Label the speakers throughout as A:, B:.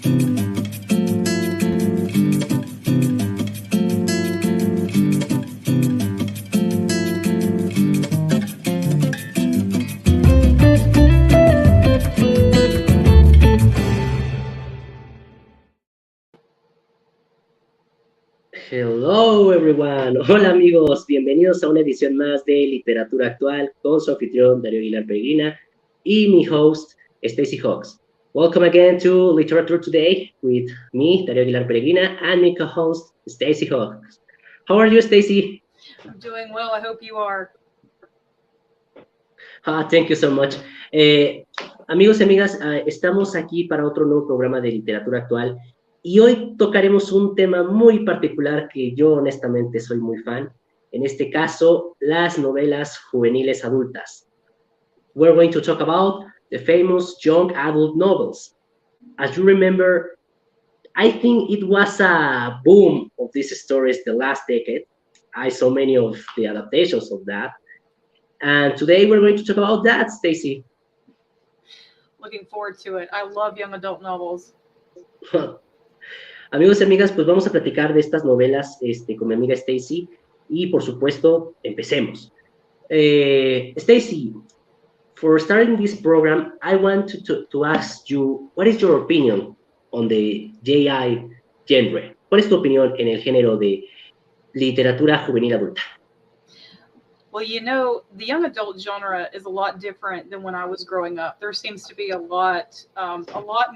A: Hello everyone, hola amigos, bienvenidos a una edición más de Literatura Actual con su anfitrión Darío Aguilar Peregrina y mi host Stacy Hawks. Welcome again to Literature Today with me, Darío Aguilar Peregrina, and my co-host Stacy Hawks. How are you, Stacy?
B: I'm doing well, I hope you are.
A: Thank you so much. Amigos y amigas, estamos aquí para otro nuevo programa de literatura actual y hoy tocaremos un tema muy particular que yo honestamente soy muy fan. En este caso, las novelas juveniles adultas. We're going to talk about the famous young adult novels. As you remember, I think it was a boom of these stories the last decade. I saw many of the adaptations of that. And today we're going to talk about that, Stacy.
B: Looking forward to it. I love young adult novels.
A: Amigos y amigas, pues vamos a platicar de estas novelas con mi amiga Stacy y por supuesto, empecemos. Stacy, for starting this program, I want to ask you, what is your opinion on the JI genre? ¿Cuál es tu opinión en el género de literatura juvenil adulta?
B: Well, you know, the young adult genre is a lot different than when I was growing up. There seems to be a lot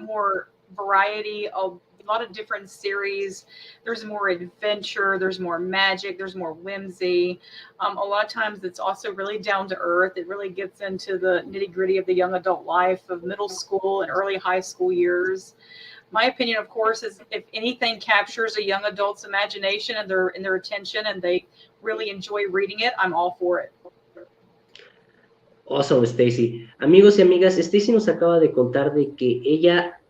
B: more variety, a lot of different series. There's more adventure, there's more magic, there's more whimsy. A lot of times it's also really down to earth. It really gets into the nitty gritty of the young adult life of middle school and early high school years. My opinion, of course, is if anything captures a young adult's imagination and their attention and they really enjoy reading it, I'm all for it.
A: Awesome, Stacy. Amigos y amigas, Stacy nos acaba de contar de que ella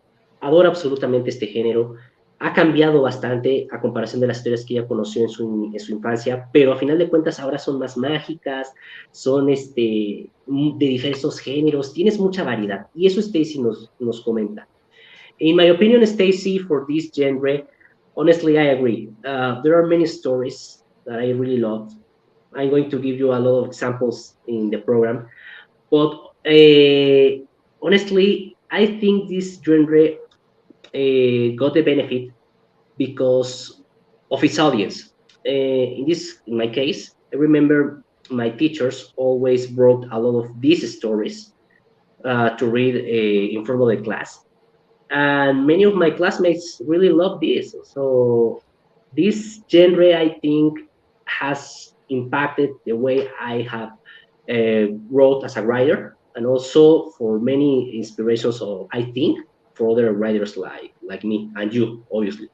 A: adora absolutamente este género. Ha cambiado bastante a comparación de las historias que ella conoció en su infancia, pero a final de cuentas ahora son más mágicas, son de diversos géneros, tienes mucha variedad. Y eso Stacy nos comenta. In my opinion, Stacy, for this genre, honestly, I agree. There are many stories that I really love. I'm going to give you a lot of examples in the program. But honestly, I think this genre got the benefit because of its audience. In my case, I remember my teachers always brought a lot of these stories to read in front of the class. And many of my classmates really love this. So this genre, I think, has impacted the way I have wrote as a writer, and also for many inspirations, I think, for other writers like me and you, obviously.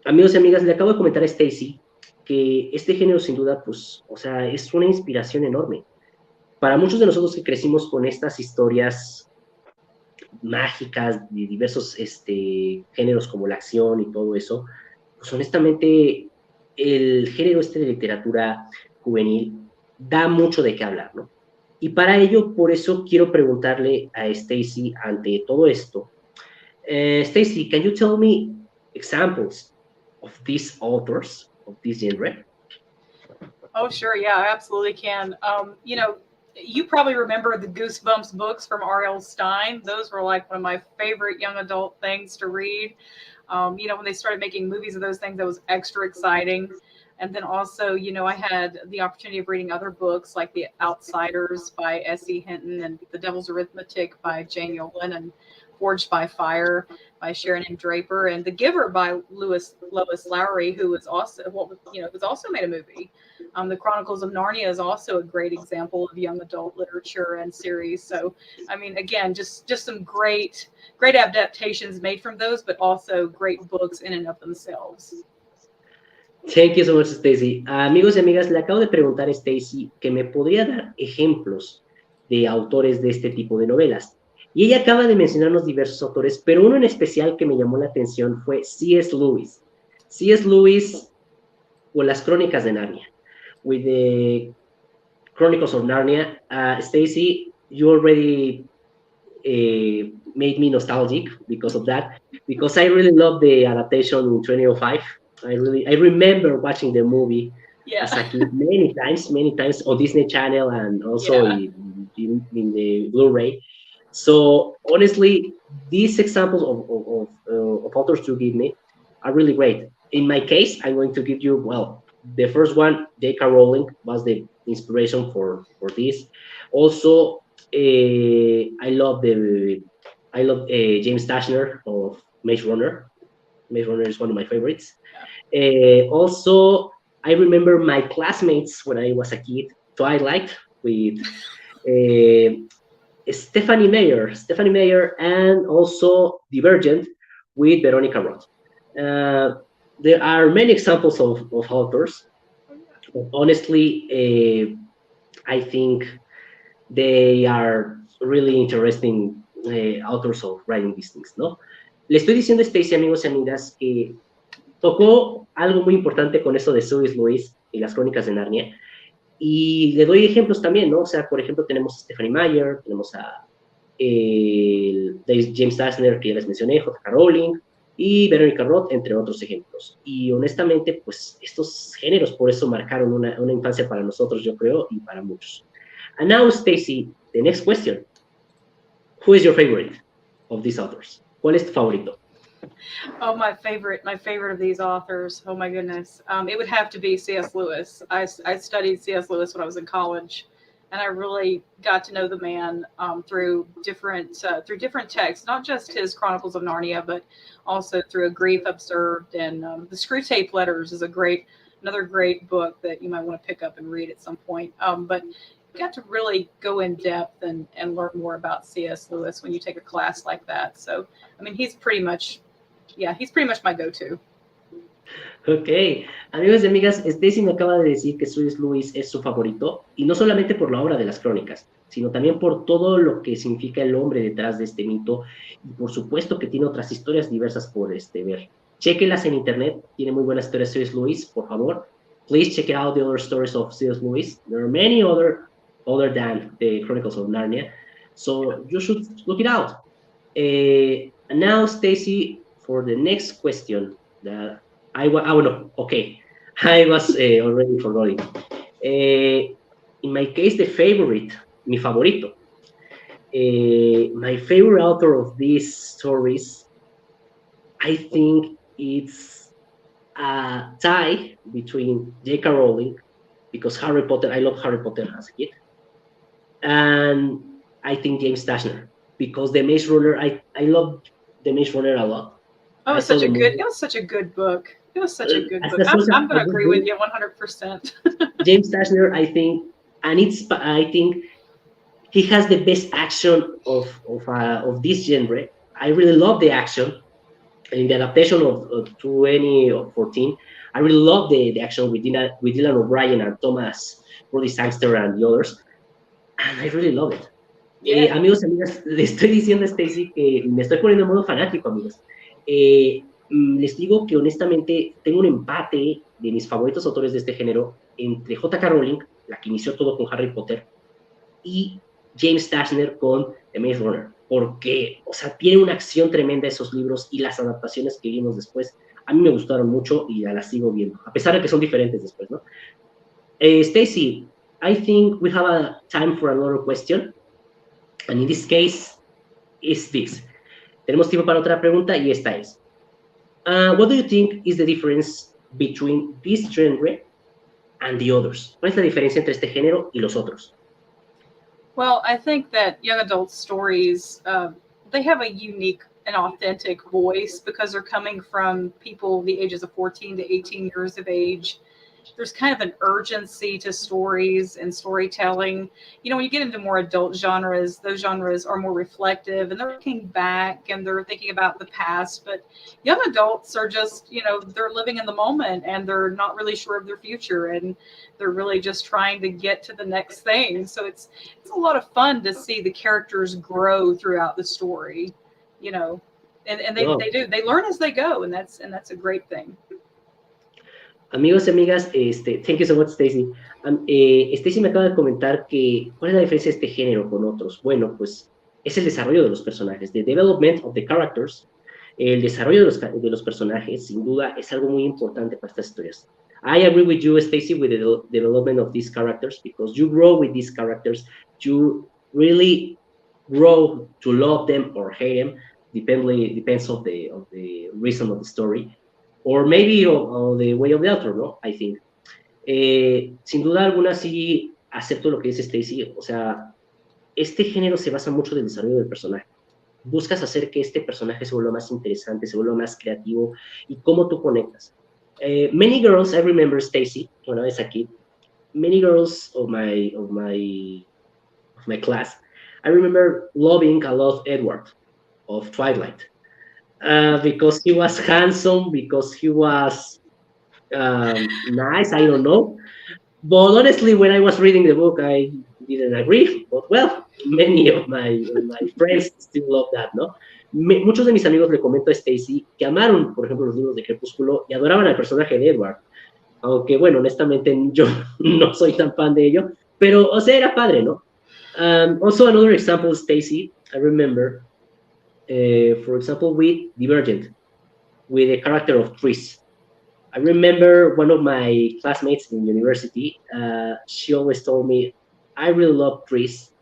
A: Amigos y amigas, le acabo de comentar a Stacy que este género, sin duda, pues, o sea, es una inspiración enorme. Para muchos de nosotros que crecimos con estas historias mágicas de diversos géneros como la acción y todo eso, pues honestamente el género de literatura juvenil da mucho de qué hablar, ¿no? Y para ello, por eso quiero preguntarle a Stacy ante todo esto. Stacy, can you tell me examples of these authors of this genre?
B: Oh, sure. Yeah, I absolutely can. You know, you probably remember the Goosebumps books from R.L. Stine. Those were like one of my favorite young adult things to read. You know, when they started making movies of those things, that was extra exciting. And then also, you know, I had the opportunity of reading other books like The Outsiders by S.E. Hinton and The Devil's Arithmetic by Jane Yolen and Forged by Fire by Sharon M. Draper and The Giver by Lois Lowry, who was also, was also made a movie. The Chronicles of Narnia is also a great example of young adult literature and series. So, I mean, again, just some great adaptations made from those, but also great books in and of themselves.
A: Thank you so much, Stacy. Amigos y amigas, le acabo de preguntar a Stacy que me podría dar ejemplos de autores de este tipo de novelas. Y ella acaba de mencionarnos diversos autores, pero uno en especial que me llamó la atención fue C.S. Lewis. C.S. Lewis o las Crónicas de Narnia. With the Chronicles of Narnia, Stacy, you already made me nostalgic because of that. Because I really love the adaptation in 2005. I remember watching the movie
B: Yeah.
A: as a kid many times on Disney Channel and also
B: Yeah.
A: in the Blu-ray. So honestly, these examples of authors you give me are really great. In my case, I'm going to give you, well, the first one, J.K. Rowling was the inspiration for this. Also, I love James Dashner of Maze Runner. Maze Runner is one of my favorites. Also, I remember my classmates when I was a kid, Twilight with uh, Stephanie Meyer, and also Divergent with Veronica Roth. Uh, there are many examples of authors, but honestly, I think they are really interesting authors of writing these things, ¿no? Le estoy diciendo a Stacy, amigos y amigas, que tocó algo muy importante con eso de C.S. Lewis y las crónicas de Narnia. Y le doy ejemplos también, ¿no? O sea, por ejemplo, tenemos a Stephanie Meyer, tenemos a James Dashner, que ya les mencioné, J.K. Rowling, y Veronica Roth, entre otros ejemplos. Y honestamente, pues estos géneros por eso marcaron una infancia para nosotros, yo creo, y para muchos. And now, Stacy, the next question. Who is your favorite of these authors? ¿Cuál es tu favorito?
B: Oh, my favorite of these authors. Oh my goodness, it would have to be C.S. Lewis. I studied C.S. Lewis when I was in college, and I really got to know the man through different texts, not just his Chronicles of Narnia, but also through A Grief Observed, and the Screwtape Letters is another great book that you might want to pick up and read at some point. But you got to really go in depth and learn more about C.S. Lewis when you take a class like that. So, I mean, he's pretty much my go-to.
A: Ok, amigos y amigas, Stacy me acaba de decir que C.S. Lewis es su favorito, y no solamente por la obra de las crónicas, sino también por todo lo que significa el hombre detrás de este mito, y por supuesto que tiene otras historias diversas por ver. Chequenlas en internet, tiene muy buenas historias C.S. Lewis, por favor. Please check out the other stories of C.S. Lewis. There are many other than the Chronicles of Narnia, so you should look it out. And now, Stacy, for the next question that no, okay. I was already forgetting. In my case, mi favorito. My favorite author of these stories, I think it's a tie between J.K. Rowling, because I love Harry Potter as a kid, and I think James Dashner, because The Maze Runner, I love The Maze Runner a lot.
B: Oh, it was such a good book. It was such a good book. I'm going to agree with you 100%.
A: James Dashner, I think he has the best action of this genre. I really love the action. In the adaptation of 2014, I really love the action with Dylan O'Brien and Thomas Brody Sangster and the others, and I really love it.
B: Yeah.
A: Amigos y amigas, le estoy diciendo a Stacy que me estoy poniendo en modo fanático, amigos. Les digo que honestamente tengo un empate de mis favoritos autores de este género entre J.K. Rowling, la que inició todo con Harry Potter, y James Dashner con The Maze Runner, porque, o sea, tiene una acción tremenda esos libros, y las adaptaciones que vimos después a mí me gustaron mucho y las sigo viendo, a pesar de que son diferentes después, ¿no? Stacy, I think we have a time for another question, and in this case, is this. Tenemos tiempo para otra pregunta, y esta es: what do you think is the difference between this genre and the others? ¿Cuál es la diferencia entre este género y los otros?
B: Well, I think that young adult stories, they have a unique and authentic voice because they're coming from people the ages of 14 to 18 years of age. There's kind of an urgency to stories and storytelling. You know, when you get into more adult genres, those genres are more reflective, and they're looking back and they're thinking about the past. But young adults are just, you know, they're living in the moment and they're not really sure of their future, and they're really just trying to get to the next thing. So it's a lot of fun to see the characters grow throughout the story, you know, and they do. They learn as they go, and that's a great thing.
A: Amigos y amigas, thank you so much, Stacy. Stacy me acaba de comentar que, ¿cuál es la diferencia de este género con otros? Bueno, pues es el desarrollo de los personajes, the development of the characters. El desarrollo de los personajes, sin duda, es algo muy importante para estas historias. I agree with you, Stacy, with the development of these characters, because you grow with these characters. You really grow to love them or hate them, depends of the reason of the story, or maybe of the way of the author, ¿no? I think. Sin duda alguna, sí acepto lo que dice Stacy. O sea, este género se basa mucho en el desarrollo del personaje. Buscas hacer que este personaje se vuelva más interesante, se vuelva más creativo, y cómo tú conectas. Many girls, I remember, Stacy, when I was a kid, many girls of my class, I remember loving a lot Edward of Twilight, because he was handsome, because he was nice, I don't know. But honestly, when I was reading the book, I didn't agree. But well, many of my friends still love that, ¿no? Muchos de mis amigos le comento a Stacy que amaron, por ejemplo, los libros de Crepúsculo y adoraban al personaje de Edward. Aunque, bueno, honestamente yo no soy tan fan de ello, pero, o sea, era padre, ¿no? Also, another example, Stacy, I remember, for example, with Divergent, with the character of Tris. I remember one of my classmates in university, she always told me, I really love Tris,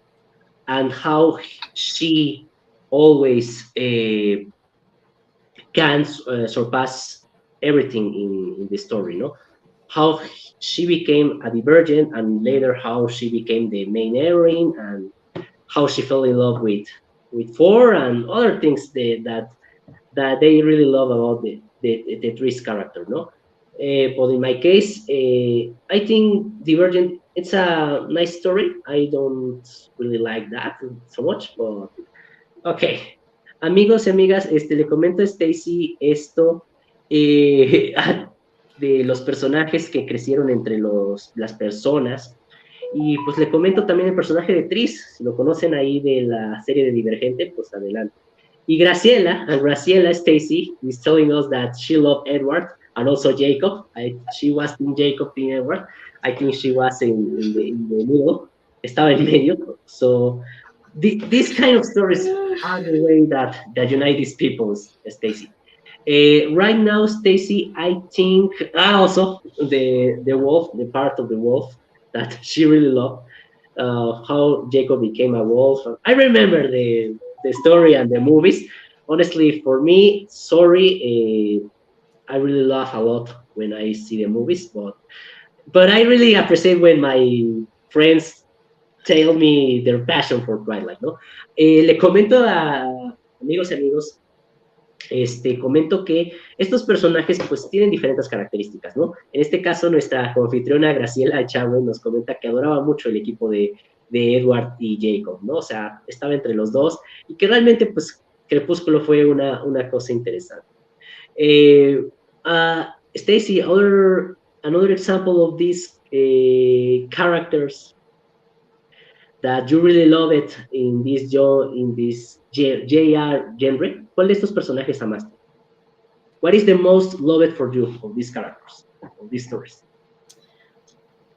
A: and how she always can surpass everything in the story, no? How she became a divergent, and later how she became the main heroine, and how she fell in love with Four, and other things that they really love about the Tris character, no? But in my case, I think Divergent, it's a nice story. I don't really like that so much, but okay. Amigos y amigas, le comento a Stacy esto de los personajes que crecieron entre las personas. Y pues le comento también el personaje de Tris, si lo conocen ahí de la serie de Divergente, pues adelante. Y Graciela Stacy is telling us that she loved Edward and also Jacob. She was in Jacob, in Edward. I think she was in the middle. Estaba en medio. So these kind of stories are the way that unite these people, Stacy. Right now, Stacy, I think also the wolf, the part of the wolf that she really loved, how Jacob became a wolf. I remember the story and the movies. Honestly, for me, sorry, I really laugh a lot when I see the movies, but I really appreciate when my friends tell me their passion for Twilight, ¿no? Le comento a amigos y amigos, comento que estos personajes pues tienen diferentes características, ¿no? En este caso, nuestra confitriona Graciela Chávez nos comenta que adoraba mucho el equipo de Edward y Jacob, ¿no? O sea, estaba entre los dos, y que realmente pues Crepúsculo fue una cosa interesante. Stacy, another example of these characters that you really love it in this JR genre. ¿Cuál de estos personajes amaste? What is the most loved for you of these characters, of these stories?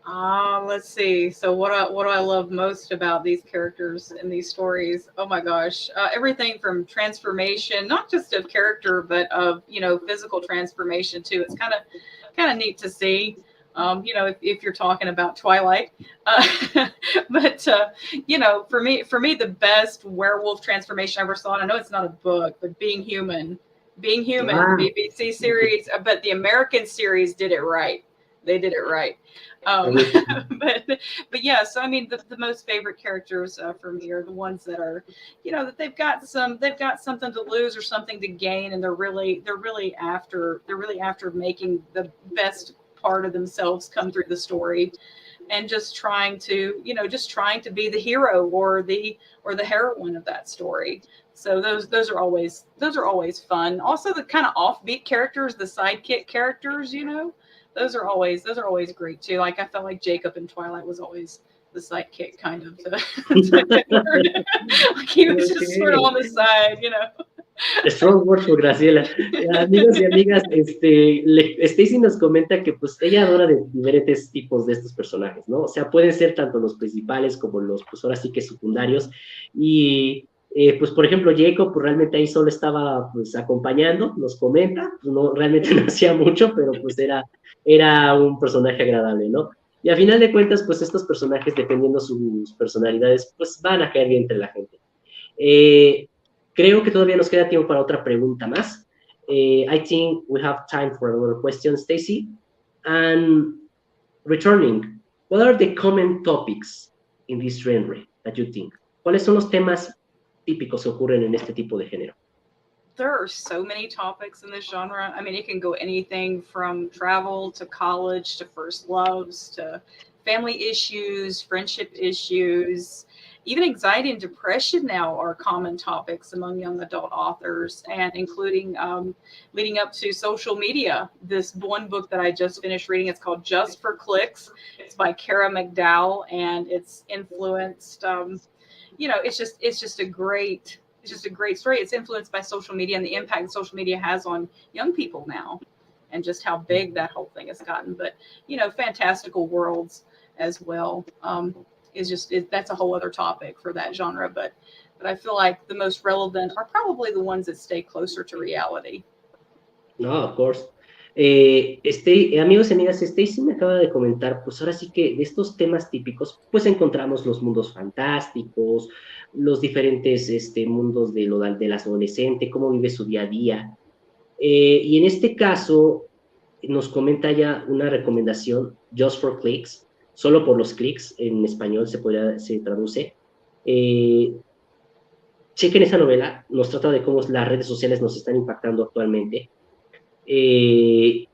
B: Let's see. So what do I love most about these characters in these stories? Oh my gosh, everything from transformation, not just of character, but of physical transformation too. It's kind of neat to see. If you're talking about Twilight, but for me, the best werewolf transformation I ever saw, and I know it's not a book, but Being Human,
A: Wow.
B: the BBC series, but the American series did it right. They did it right. But yeah, so I mean, the most favorite characters for me are the ones that are, that they've got something to lose or something to gain, and they're really after making the best part of themselves come through the story, and just trying to be the hero or the heroine of that story. So those are always fun. Also, the kind of offbeat characters, the sidekick characters, those are always great too. Like I felt like Jacob in Twilight was always the sidekick kind of. Like he was just sort of on the side,
A: Strong words for Graciela. Amigos y amigas, Stacy nos comenta que pues ella adora de diferentes tipos de estos personajes, ¿no? O sea, pueden ser tanto los principales como los, pues ahora sí que secundarios. Y Pues, por ejemplo, Jacob, pues realmente ahí solo estaba pues acompañando, nos comenta, pues no, realmente no hacía mucho, pero pues era un personaje agradable, ¿no? Y a final de cuentas, pues estos personajes, dependiendo sus personalidades, pues van a caer bien entre la gente. Eh, Creo que todavía nos queda tiempo para otra pregunta más. I think we have time for another question, Stacy. And returning, what are the common topics in this genre that you think? ¿Cuáles son los temas típicos que ocurren en este tipo de género?
B: There are so many topics in this genre. I mean, it can go anything from travel to college to first loves to family issues, friendship issues, even anxiety and depression now are common topics among young adult authors, and including leading up to social media. This one book that I just finished reading, it's called Just for Clicks. It's by Kara McDowell, and it's influenced. It's just a great story. It's influenced by social media and the impact social media has on young people now, and just how big that whole thing has gotten. But fantastical worlds as well that's a whole other topic for that genre. But I feel like the most relevant are probably the ones that stay closer to reality.
A: No, of course. Amigos y amigas, Stacy me acaba de comentar, pues ahora sí que de estos temas típicos, pues encontramos los mundos fantásticos, los diferentes mundos de las adolescentes, cómo vive su día a día. Y en este caso, nos comenta ya una recomendación, Just for Clicks, solo por los clics, en español se traduce. Chequen esa novela, nos trata de cómo las redes sociales nos están impactando actualmente. And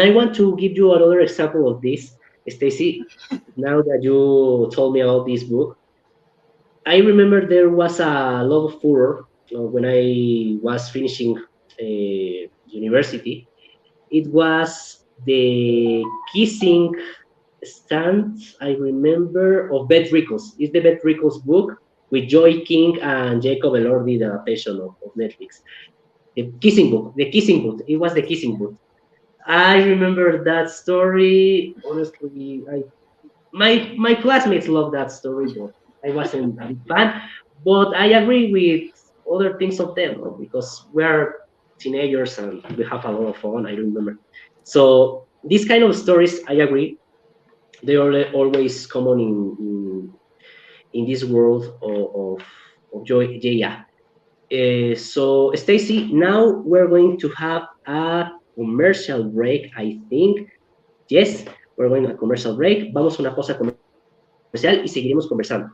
A: I want to give you another example of this, Stacy. Now that you told me about this book, I remember there was a lot of furor when I was finishing university. It was the kissing stand, I remember, of Beth Rickles. It's the Beth Rickles book with Joy King and Jacob Elordi, the adaptation of Netflix. The kissing book, it was the kissing book. I remember that story. Honestly, my classmates love that story, but I wasn't a big fan. But I agree with other things of them, no? Because we are teenagers and we have a lot of fun. I remember. So these kind of stories, I agree, they are always common in this world of joy. Yeah. So Stacy, now we're going to have a commercial break, I think. Yes, we're going to a commercial break. Vamos a una pausa comercial y seguiremos conversando.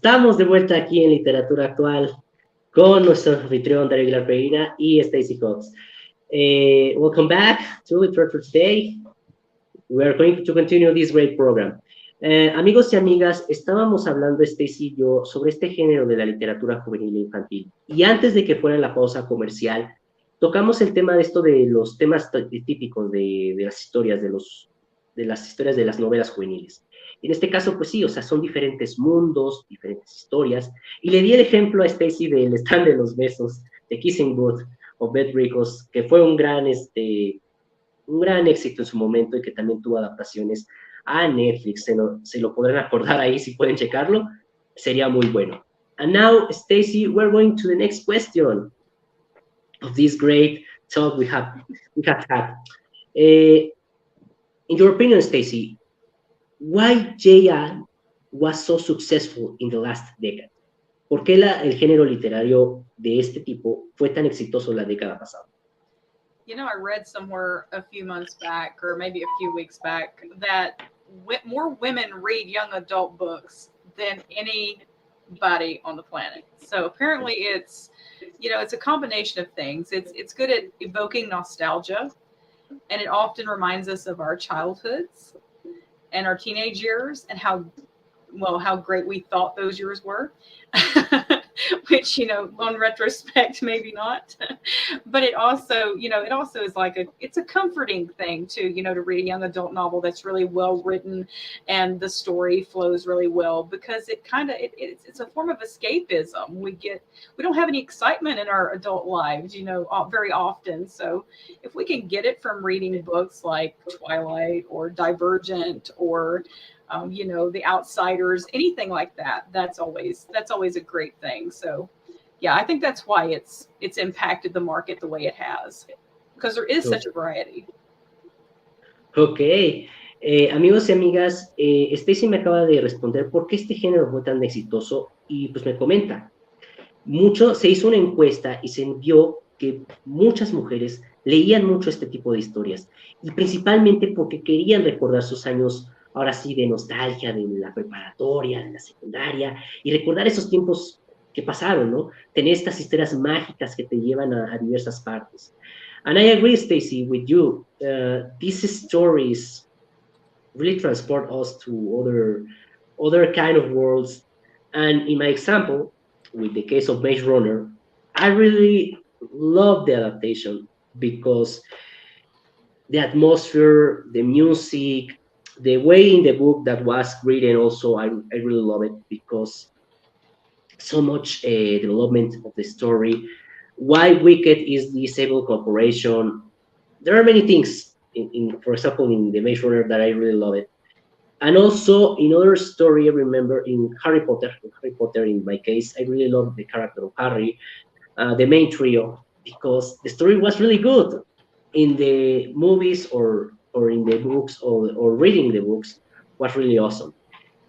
A: Estamos de vuelta aquí en Literatura Actual con nuestro anfitrión Darío Aguilar Peregrina y Stacy Cox. Welcome back to Literature Today. We are going to continue this great program. Amigos y amigas, estábamos hablando Stacy y yo sobre este género de la literatura juvenil e infantil. Y antes de que fuera la pausa comercial, tocamos el tema de esto de los temas típicos de las historias, de las historias de las novelas juveniles. En este caso, pues sí, o sea, son diferentes mundos, diferentes historias. Y le di el ejemplo a Stacy del Stand de los Besos, de Kissing Booth o Bed Ricos, que fue un gran éxito en su momento y que también tuvo adaptaciones a Netflix. Se lo podrán acordar ahí si pueden checarlo. Sería muy bueno. And now, Stacy, we're going to the next question of this great talk we have had. In your opinion, Stacy, why JR was so successful in the last decade? ¿Por qué el género literario de este tipo fue tan exitoso la década pasada?
B: You know, I read somewhere a few months back, or maybe a few weeks back, that more women read young adult books than anybody on the planet. So apparently it's, you know, it's a combination of things. It's good at evoking nostalgia, and it often reminds us of our childhoods and our teenage years and how great we thought those years were. Which, you know, on retrospect, maybe not. But it also, you know, it also is like it's a comforting thing to, you know, to read a young adult novel that's really well written and the story flows really well, because it kind of, it's a form of escapism. We don't have any excitement in our adult lives, you know, very often. So if we can get it from reading books like Twilight or Divergent or you know, The Outsiders, anything like that. That's always a great thing. So, yeah, I think that's why it's impacted the market the way it has, because there is such a variety.
A: Ok, amigos y amigas, Stacy me acaba de responder por qué este género fue tan exitoso y pues me comenta. Se hizo una encuesta y se vio que muchas mujeres leían mucho este tipo de historias y principalmente porque querían recordar sus años, ahora sí, de nostalgia, de la preparatoria, de la secundaria, y recordar esos tiempos que pasaron, ¿no? Tener estas historias mágicas que te llevan a diversas partes. And I agree, Stacy, with you. These stories really transport us to other kind of worlds. And in my example, with the case of Maze Runner, I really love the adaptation because the atmosphere, the music, the way in the book that was written also, I really love it because so much development of the story. Why Wicked is this evil corporation. There are many things, for example, in the Maze Runner that I really love it. And also, in other story, I remember in Harry Potter, in my case, I really love the character of Harry, the main trio, because the story was really good. In the movies or in the books or reading the books was really awesome.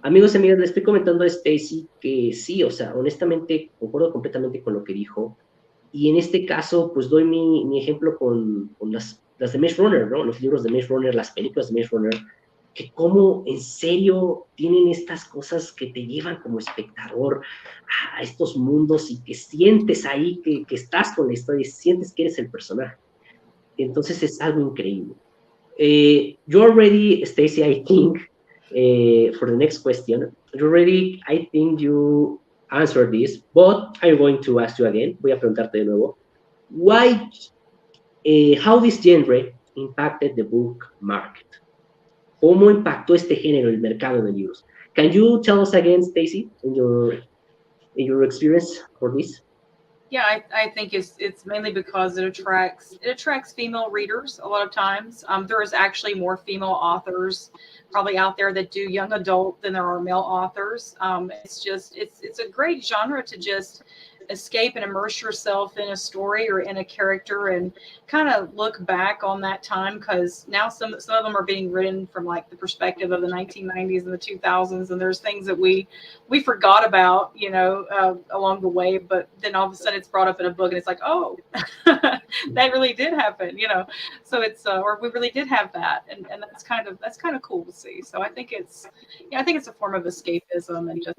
A: Amigos y amigas, le estoy comentando a Stacy que sí, o sea, honestamente concuerdo completamente con lo que dijo. Y en este caso, pues doy mi ejemplo con las de Maze Runner, ¿no? Los libros de Maze Runner, las películas de Maze Runner, que como en serio tienen estas cosas que te llevan como espectador a estos mundos y que sientes ahí que estás con la historia y sientes que eres el personaje. Entonces es algo increíble. You're ready, Stacy, I think, for the next question. You're ready, I think you answered this, but I'm going to ask you again. Voy a preguntarte de nuevo. Why, how this genre impacted the book market? ¿Cómo impactó este género el mercado de libros? Can you tell us again, Stacy, in your experience for this?
B: Yeah, I think it's mainly because it attracts female readers a lot of times. There is actually more female authors probably out there that do young adult than there are male authors. It's a great genre to just escape and immerse yourself in a story or in a character and kind of look back on that time, because now some of them are being written from like the perspective of the 1990s and the 2000s, and there's things that we forgot about, along the way, but then all of a sudden it's brought up in a book and it's like, oh, that really did happen, so it's or we really did have that, and that's kind of cool to see. So I think it's a form of escapism and just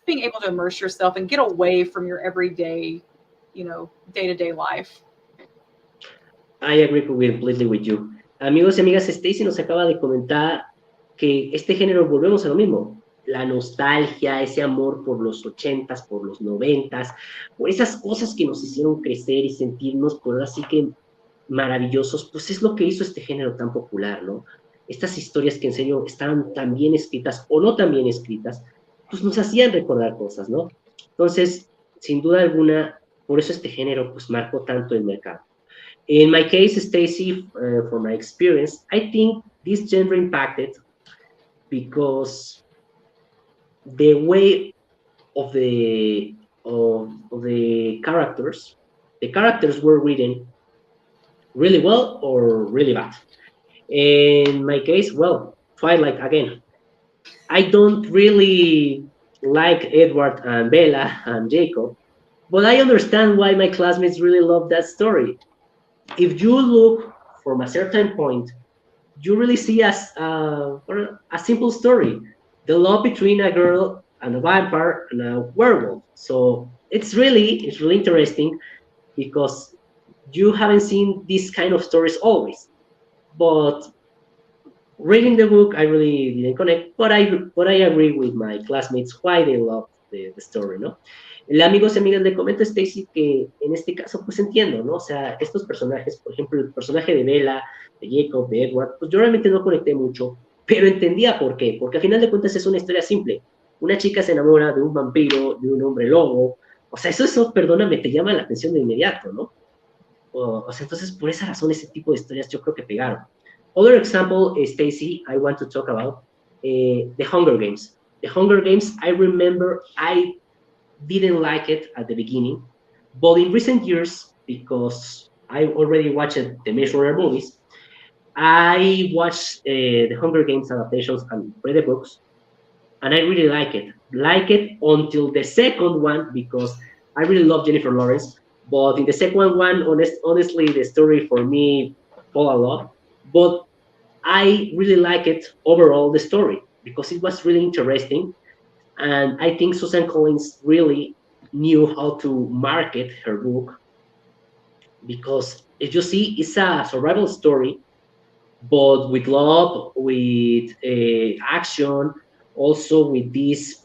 B: being able to immerse yourself and get away from your everyday, day-to-day life.
A: I agree completely with you. Amigos y amigas, Stacy nos acaba de comentar que este género, volvemos a lo mismo, la nostalgia, ese amor por los 80s, por los 90s, por esas cosas que nos hicieron crecer y sentirnos, por así que maravillosos, pues es lo que hizo este género tan popular, ¿no? Estas historias que en serio estaban tan bien escritas o no tan bien escritas, pues nos hacían recordar cosas, ¿no? Entonces, sin duda alguna, por eso este género pues marcó tanto el mercado. In my case, Stacy, from my experience, I think this genre impacted because the way of the characters, the characters were written really well or really bad. In my case, well, Twilight again. I don't really like Edward and Bella and Jacob, but I understand why my classmates really love that story. If you look from a certain point, you really see as a simple story, the love between a girl and a vampire and a werewolf. So it's really interesting because you haven't seen these kind of stories always. But reading the book, I really didn't connect, but I agree with my classmates why they love the story, ¿no? El amigos y amigas le comento a Stacy que en este caso pues entiendo, ¿no? O sea, estos personajes, por ejemplo, el personaje de Bella, de Jacob, de Edward, pues yo realmente no conecté mucho, pero entendía por qué, porque al final de cuentas es una historia simple. Una chica se enamora de un vampiro, de un hombre lobo, o sea, eso, perdóname, te llama la atención de inmediato, ¿no? O sea, entonces por esa razón ese tipo de historias yo creo que pegaron. Other example, Stacy, I want to talk about the Hunger Games. The Hunger Games, I remember I didn't like it at the beginning, but in recent years, because I already watched the Maze Runner movies, I watched the Hunger Games adaptations and read the books, and I really like it. Like it until the second one, because I really love Jennifer Lawrence, but in the second one, honestly, the story for me fell a lot. But I really like it overall, the story, because it was really interesting. And I think Susan Collins really knew how to market her book, because if you see, it's a survival story, but with love, with action, also with this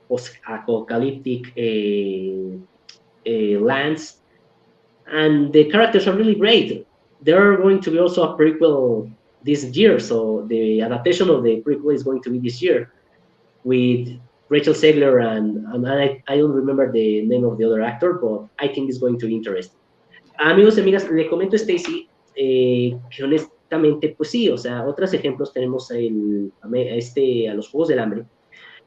A: post-apocalyptic lands, and the characters are really great. There are going to be also a prequel this year, so the adaptation of the prequel is going to be this year with Rachel Zegler and I don't remember the name of the other actor, but I think it's going to be interesting. Amigos y amigas, le comento a Stacy que honestamente, pues sí, o sea, otros ejemplos tenemos a los Juegos del Hambre.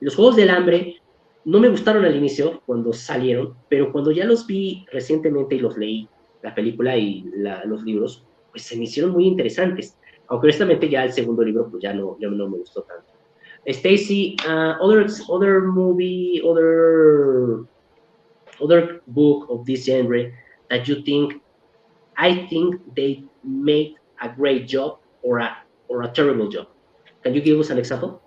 A: Los Juegos del Hambre no me gustaron al inicio cuando salieron, pero cuando ya los vi recientemente y los leí, la película y los libros, pues se me hicieron muy interesantes. Aunque honestamente ya el segundo libro pues ya no me gustó tanto. Stacy, other movie, other book of this genre that you think, I think they made a great job or a terrible job. Can you give us an example?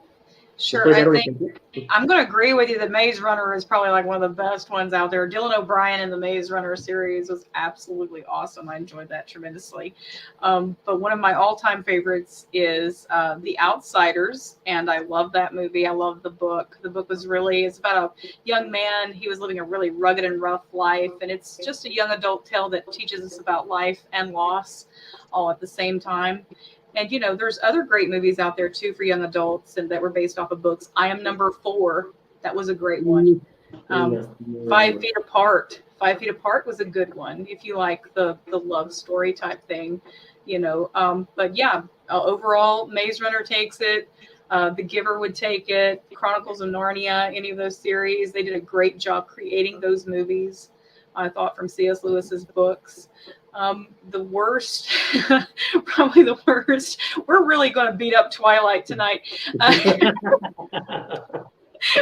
B: Sure. I think I'm going to agree with you that Maze Runner is probably like one of the best ones out there. Dylan O'Brien in the Maze Runner series was absolutely awesome. I enjoyed that tremendously. But one of my all-time favorites is The Outsiders, and I love that movie. I love the book. The book was it's about a young man. He was living a really rugged and rough life, and it's just a young adult tale that teaches us about life and loss all at the same time. And, there's other great movies out there, too, for young adults and that were based off of books. I Am Number 4. That was a great one. 5 Feet Apart. 5 Feet Apart was a good one if you like the love story type thing, But, yeah, overall, Maze Runner takes it. The Giver would take it, Chronicles of Narnia, any of those series. They did a great job creating those movies, I thought, from C.S. Lewis's books. The worst, probably the worst. We're really going to beat up Twilight tonight.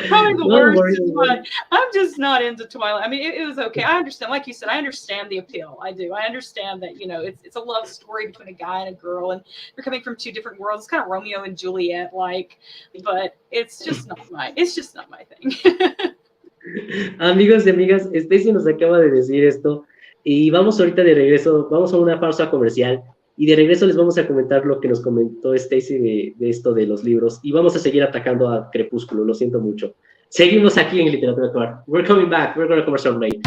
B: Probably the worst is what I'm just not into Twilight. I mean, it was okay. I understand, like you said, I understand the appeal. I do. I understand that, you know, it's a love story between a guy and a girl, and they're coming from two different worlds. It's kind of Romeo and Juliet like, but it's just not my thing.
A: Amigos y amigas, Stacy nos acaba de decir esto y vamos ahorita de regreso, vamos a una pausa comercial y de regreso les vamos a comentar lo que nos comentó Stacy de esto de los libros y vamos a seguir atacando a Crepúsculo, lo siento mucho. Seguimos aquí en Literatura Actual. We're coming back, we're going to commercial break.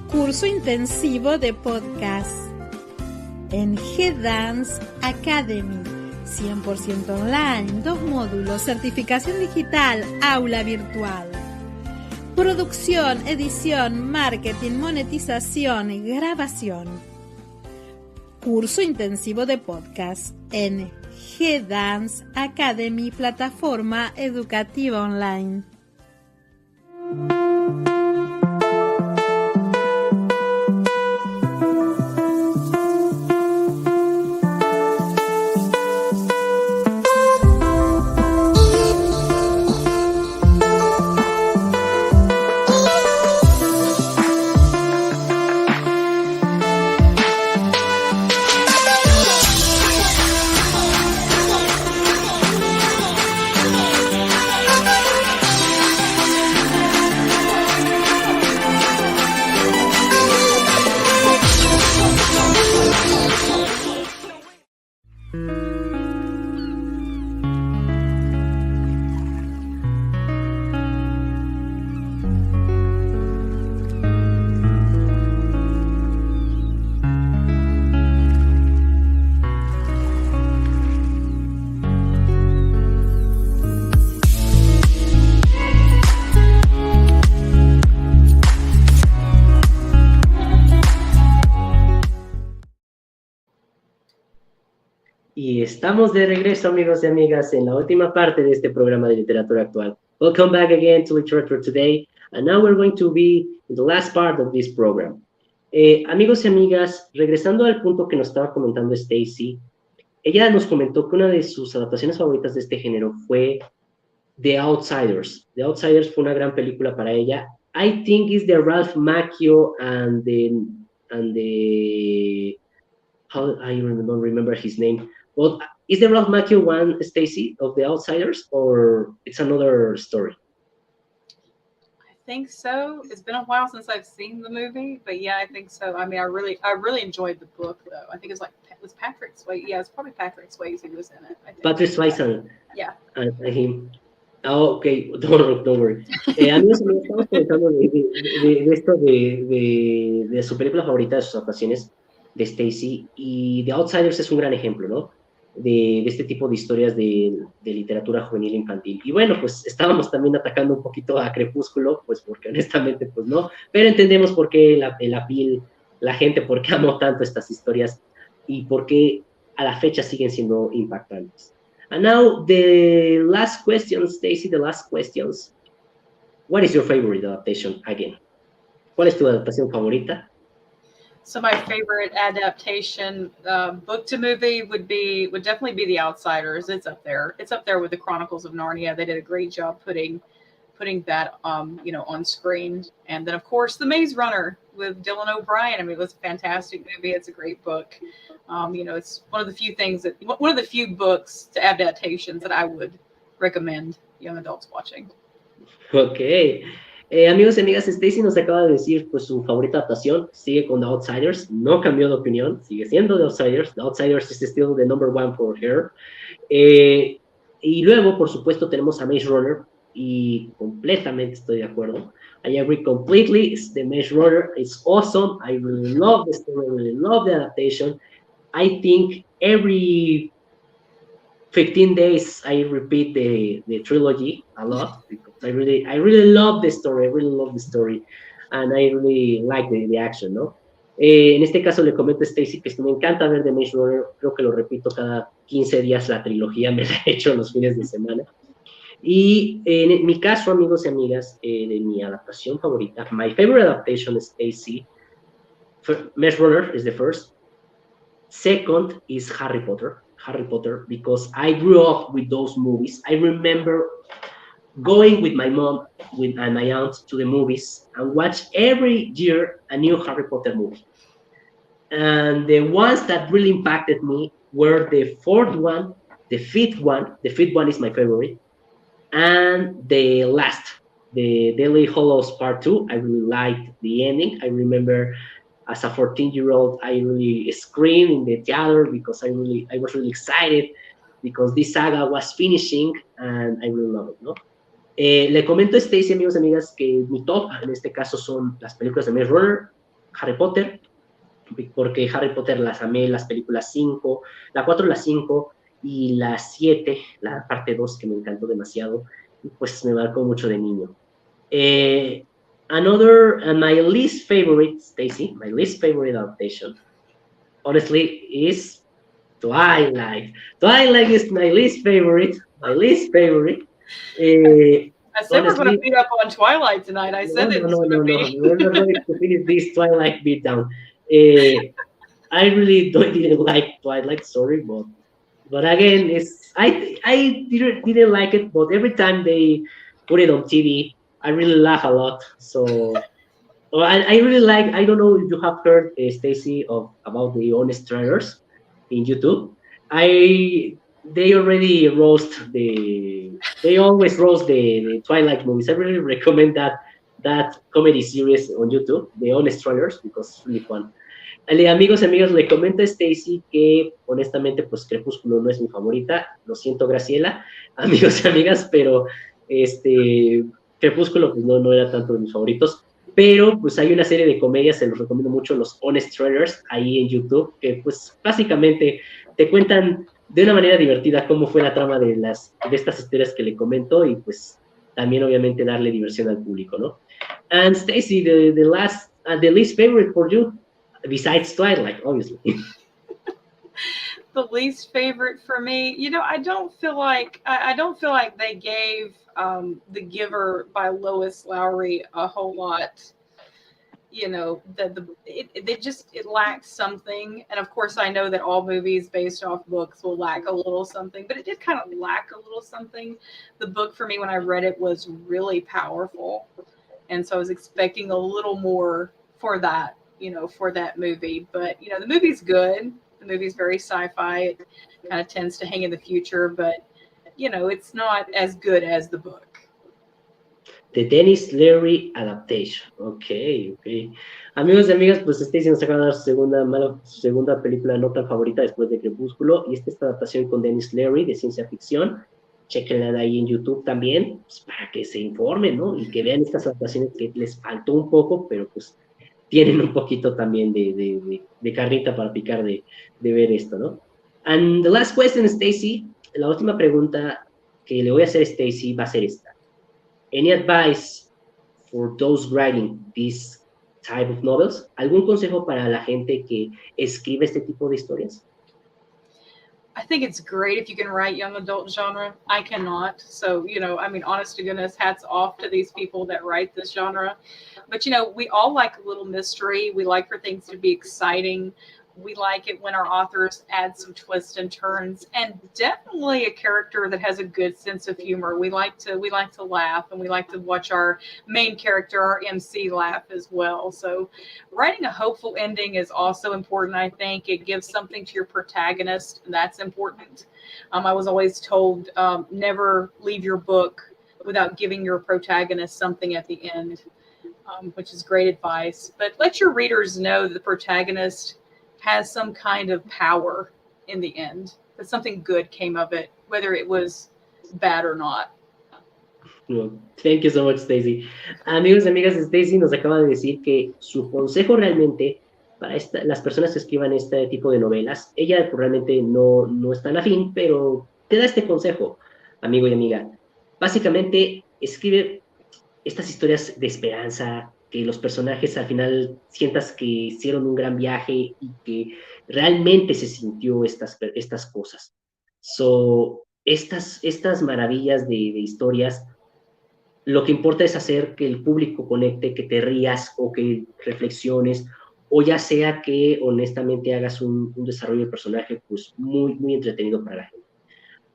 C: Curso intensivo de podcast en G-Dance Academy, 100% online, 2 módulos, certificación digital, aula virtual, producción, edición, marketing, monetización y grabación. Curso intensivo de podcast en G-Dance Academy, plataforma educativa online. Y estamos de regreso, amigos y amigas, en la última parte de este programa de literatura actual. Welcome back again to Literature Today, and now we're going to be in the last part of this program. Amigos y amigas, regresando al punto que nos estaba comentando Stacy, ella nos comentó que una de sus adaptaciones favoritas de este género fue The Outsiders. The Outsiders fue una gran película para ella. I think it's the Ralph Macchio and the how I don't remember his name. Well, is the Ralph Macchio one, Stacy, of The Outsiders, or it's another story?
B: I think so. It's been a while since I've seen the movie, but yeah, I think so. I mean, I really enjoyed the book, though. I think it was Patrick Swayze. Yeah, it's probably Patrick Swayze who was in it. I think.
A: Patrick Swayze.
B: Yeah.
A: Him. Oh, okay, don't worry. Amigos, estamos comentando de esto de su película favorita, de sus actuaciones, de Stacy, y The Outsiders es un gran ejemplo, ¿no? De este tipo de historias de literatura juvenil infantil. Y bueno, pues estábamos también atacando un poquito a Crepúsculo, pues porque honestamente, pues no, pero entendemos por qué la gente, por qué amó tanto estas historias y por qué a la fecha siguen siendo impactantes. And now, the last question, Stacy, the last questions. What is your favorite adaptation, again? ¿Cuál es tu adaptación favorita?
B: So my favorite adaptation, book to movie, would definitely be The Outsiders. It's up there. It's up there with the Chronicles of Narnia. They did a great job putting that on screen. And then of course The Maze Runner with Dylan O'Brien. I mean, it was a fantastic movie. It's a great book. It's one of the few books to adaptations that I would recommend young adults watching.
A: Okay. Amigos y amigas, Stacy nos acaba de decir pues su favorita adaptación, sigue con The Outsiders, no cambió de opinión, sigue siendo The Outsiders. The Outsiders is still the number one for her. Y luego, por supuesto, tenemos a Maze Runner,
C: y completamente estoy de acuerdo. I agree completely. The Maze Runner is awesome. I really love the story. I really love the adaptation. I think every 15 days I repeat the trilogy a lot because I really love the story. I really love the story. And I really like the action, ¿no? En este caso le comento a Stacy que me encanta ver The Maze Runner. Creo que lo repito cada 15 días la trilogía, me la he hecho los fines de semana. Y en mi caso, amigos y amigas, de mi adaptación favorita, my favorite adaptation is AC. Maze Runner is the first. Second is Harry Potter. Harry Potter, because I grew up with those movies. I remember going with my mom and my aunt to the movies and watch every year a new Harry Potter movie. And the ones that really impacted me were the fourth one, the fifth one. The fifth one is my favorite, and the last, the Deadly Hollows Part 2. I really liked the ending. I remember as a 14-year-old, I really screamed in the theater because I was really excited because this saga was finishing and I really love it, ¿no? Le comento a Stacy, amigos y amigas, que mi top en este caso son las películas de Maze Runner, Harry Potter, porque Harry Potter las amé, las películas 5, la 4, la 5 y la 7, la parte 2 que me encantó demasiado, pues me marcó mucho de niño. My least favorite, Stacy, my least favorite adaptation, honestly, is Twilight. Twilight is my least favorite. My least favorite.
B: I said we're going to beat up on Twilight tonight. I said it was going to be.
C: We're not ready to finish this Twilight beatdown. I really didn't like Twilight, sorry, but again, I didn't like it. But every time they put it on TV, I really laugh a lot. So I really like. I don't know if you have heard, Stacy, about the honest trailers in YouTube. I they already roast they always roast the Twilight movies. I really recommend that comedy series on YouTube, The Honest Trailers, because it's really fun. Amigos y amigas, le comento a Stacy que honestamente pues Crepúsculo no es mi favorita, lo siento Graciela, amigos y amigas, pero Crepúsculo pues no era tanto de mis favoritos, pero pues hay una serie de comedias, se los recomiendo mucho, los Honest Trailers, ahí en YouTube, que pues básicamente te cuentan de una manera divertida cómo fue la trama de estas historias que le comento y pues también obviamente darle diversión al público, ¿no? And Stacy, the least favorite for you, besides Twilight, obviously.
B: The least favorite for me, I don't feel like they gave The Giver by Lois Lowry a whole lot. It lacks something, and of course I know that all movies based off books will lack a little something, but it did kind of lack a little something. The book for me when I read it was really powerful, and so I was expecting a little more for that movie. But the movie's good. The movie's very sci-fi. It kind of tends to hang in the future, but it's not as good as the book.
C: The Dennis Leary adaptation. Ok. Amigos y amigas, pues Stacy nos acaba de dar su segunda película no tan favorita después de Crepúsculo, y esta adaptación con Dennis Leary de ciencia ficción. Chequenla ahí en YouTube también, pues, para que se informen, ¿no? Y que vean estas adaptaciones que les faltó un poco, pero pues tienen un poquito también de carnita para picar de ver esto, ¿no? And the last question, Stacy, la última pregunta que le voy a hacer a Stacy va a ser esta. Any advice for those writing this type of novels? ¿Algún consejo para la gente que escribe este tipo de historias?
B: I think it's great if you can write young adult genre. I cannot. So, honest to goodness, hats off to these people that write this genre. But, we all like a little mystery. We like for things to be exciting. We like it when our authors add some twists and turns, and definitely a character that has a good sense of humor. We like to laugh, and we like to watch our main character, our MC, laugh as well. So writing a hopeful ending is also important. I think it gives something to your protagonist, and that's important. I was always told, never leave your book without giving your protagonist something at the end, which is great advice. But let your readers know that the protagonist has some kind of power in the end, that something good came of it, whether it was bad or not.
C: No, thank you so much, Stacy. Amigos y amigas, Stacy nos acaba de decir que su consejo realmente para las personas que escriban este tipo de novelas, ella pues, realmente no está en afín, pero te da este consejo, amigo y amiga. Básicamente, escribe estas historias de esperanza, que los personajes al final sientas que hicieron un gran viaje y que realmente se sintió estas cosas. Estas maravillas de historias, lo que importa es hacer que el público conecte, que te rías o que reflexiones, o ya sea que honestamente hagas un desarrollo de personaje pues muy entretenido para la gente.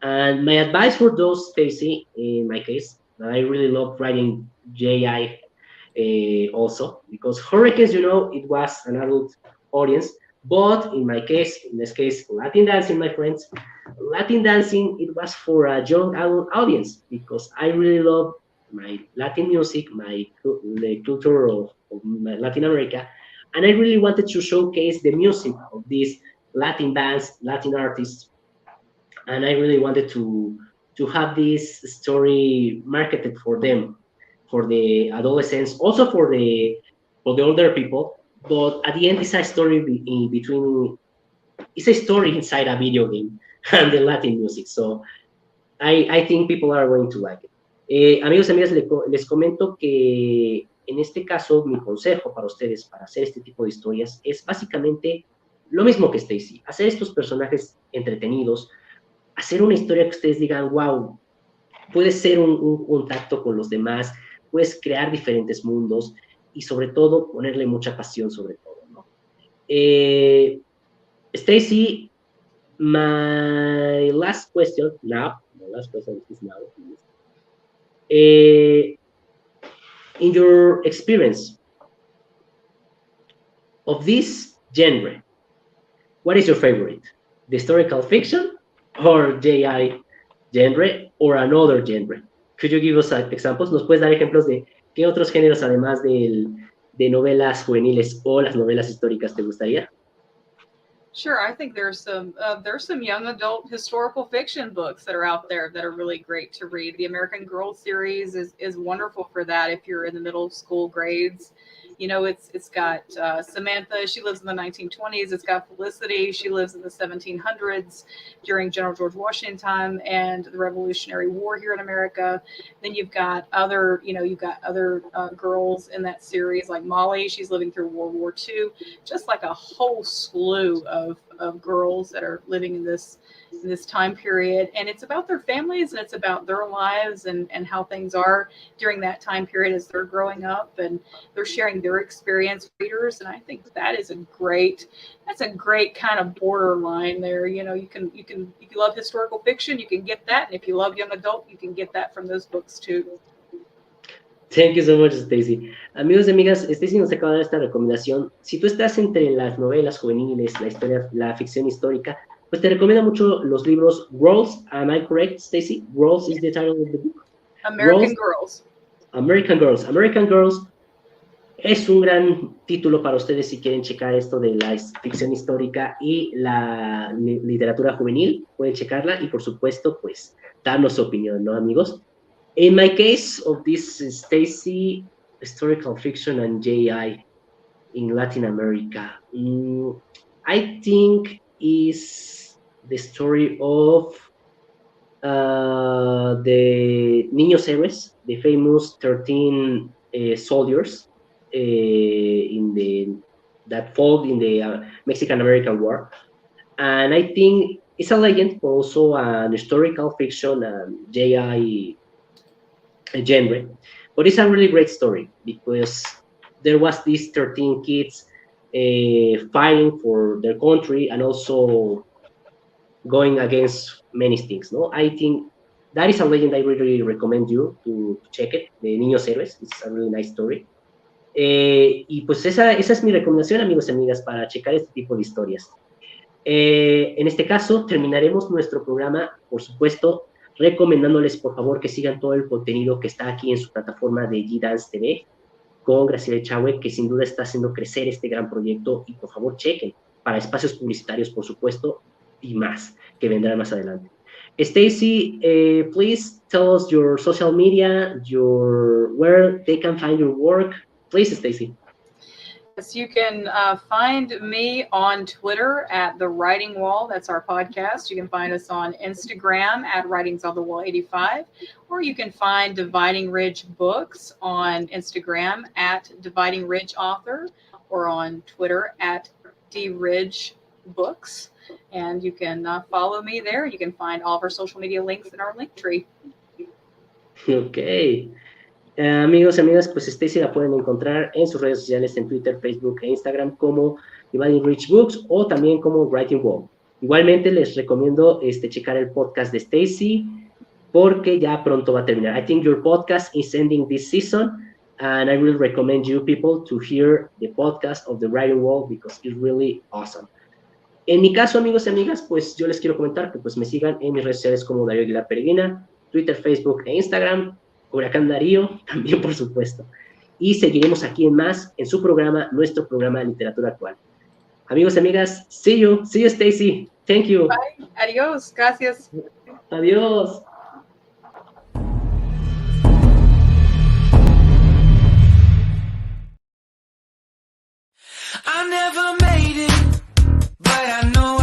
C: And my advice for those, Stacy, in my case, I really love writing JI also because Hurricanes, it was an adult audience. But in my case, in this case, Latin dancing, my friends, Latin dancing, it was for a young adult audience because I really love my Latin music, the culture of Latin America, and I really wanted to showcase the music of these Latin bands, Latin artists, and I really wanted to have this story marketed for them, for the adolescents, also for the older people. But at the end, it's a story between. It's a story inside a video game and the Latin music. So I think people are going to like it. Amigos y amigas, les comento que en este caso mi consejo para ustedes para hacer este tipo de historias es básicamente lo mismo que Stacy, hacer estos personajes entretenidos, hacer una historia que ustedes digan, wow, puedes ser un contacto con los demás, puedes crear diferentes mundos y sobre todo ponerle mucha pasión sobre todo, ¿no? Stacy, my last question is now, in your experience of this genre, what is your favorite? The historical fiction or JI genre or another genre? Could you give us examples? ¿Nos puedes dar ejemplos de qué otros géneros además de novelas juveniles o las novelas históricas te gustaría?
B: Sure, I think there's some young adult historical fiction books that are out there that are really great to read. The American Girl series is wonderful for that if you're in the middle school grades. It's got Samantha. She lives in the 1920s. It's got Felicity. She lives in the 1700s during General George Washington time and the Revolutionary War here in America. Then you've got other girls in that series like Molly. She's living through World War II. Just like a whole slew of girls that are living in this time period, and it's about their families and it's about their lives and how things are during that time period as they're growing up, and they're sharing their experience with readers. And I think that's a great kind of borderline there. You can if you love historical fiction, you can get that, and if you love young adult, you can get that from those books too.
C: Thank you so much, Stacy. Amigos y amigas, Stacy nos acaba de dar esta recomendación. Si tú estás entre las novelas juveniles, la ficción histórica, pues te recomiendo mucho los libros Girls. Am I correct, Stacy? Girls is the title of the book.
B: American Girls.
C: American Girls. American Girls es un gran título para ustedes si quieren checar esto de la ficción histórica y la literatura juvenil. Pueden checarla y, por supuesto, pues, darnos su opinión, ¿no, amigos? In my case of this Stacy, historical fiction and JI in Latin America, I think is the story of the Niños Héroes, the famous 13 soldiers that fought in the Mexican-American War. And I think it's a legend, also an historical fiction and JI genre, but it's a really great story because there was these 13 kids fighting for their country and also going against many things. No, I think that is a legend. I really recommend you to check it. The Niños Héroes. It's a really nice story. Y pues esa es mi recomendación, amigos y amigas, para checar este tipo de historias. En este caso, terminaremos nuestro programa, por supuesto, recomendándoles por favor que sigan todo el contenido que está aquí en su plataforma de G-Dance TV con Graciela Echagüe, que sin duda está haciendo crecer este gran proyecto, y por favor chequen para espacios publicitarios, por supuesto, y más que vendrán más adelante.
A: Stacy, please tell us your social media, your where they can find your work. Please, Stacy.
B: Yes, you can find me on Twitter at The Writing Wall. That's our podcast. You can find us on Instagram at Writings on the Wall 85, or you can find Dividing Ridge Books on Instagram at Dividing Ridge Author, or on Twitter at DRidge Books. And you can follow me there. You can find all of our social media links in our link tree.
A: Ok. Amigos y amigas, pues Stacy la pueden encontrar en sus redes sociales, en Twitter, Facebook e Instagram como Dividing Rich Books o también como Writing Wall. Igualmente les recomiendo checar el podcast de Stacy porque ya pronto va a terminar. I think your podcast is ending this season and I really recommend you people to hear the podcast of the Writing Wall because it's really awesome. En mi caso, amigos y amigas, pues yo les quiero comentar que pues me sigan en mis redes sociales como Darío Aguilar Peregrina, Twitter, Facebook e Instagram. Huracán Darío, también por supuesto. Y seguiremos aquí en más, en su programa, nuestro programa de literatura actual. Amigos y amigas, see you Stacy. Thank you.
B: Bye. Adiós. Gracias.
A: Adiós.
D: I never made it, but I know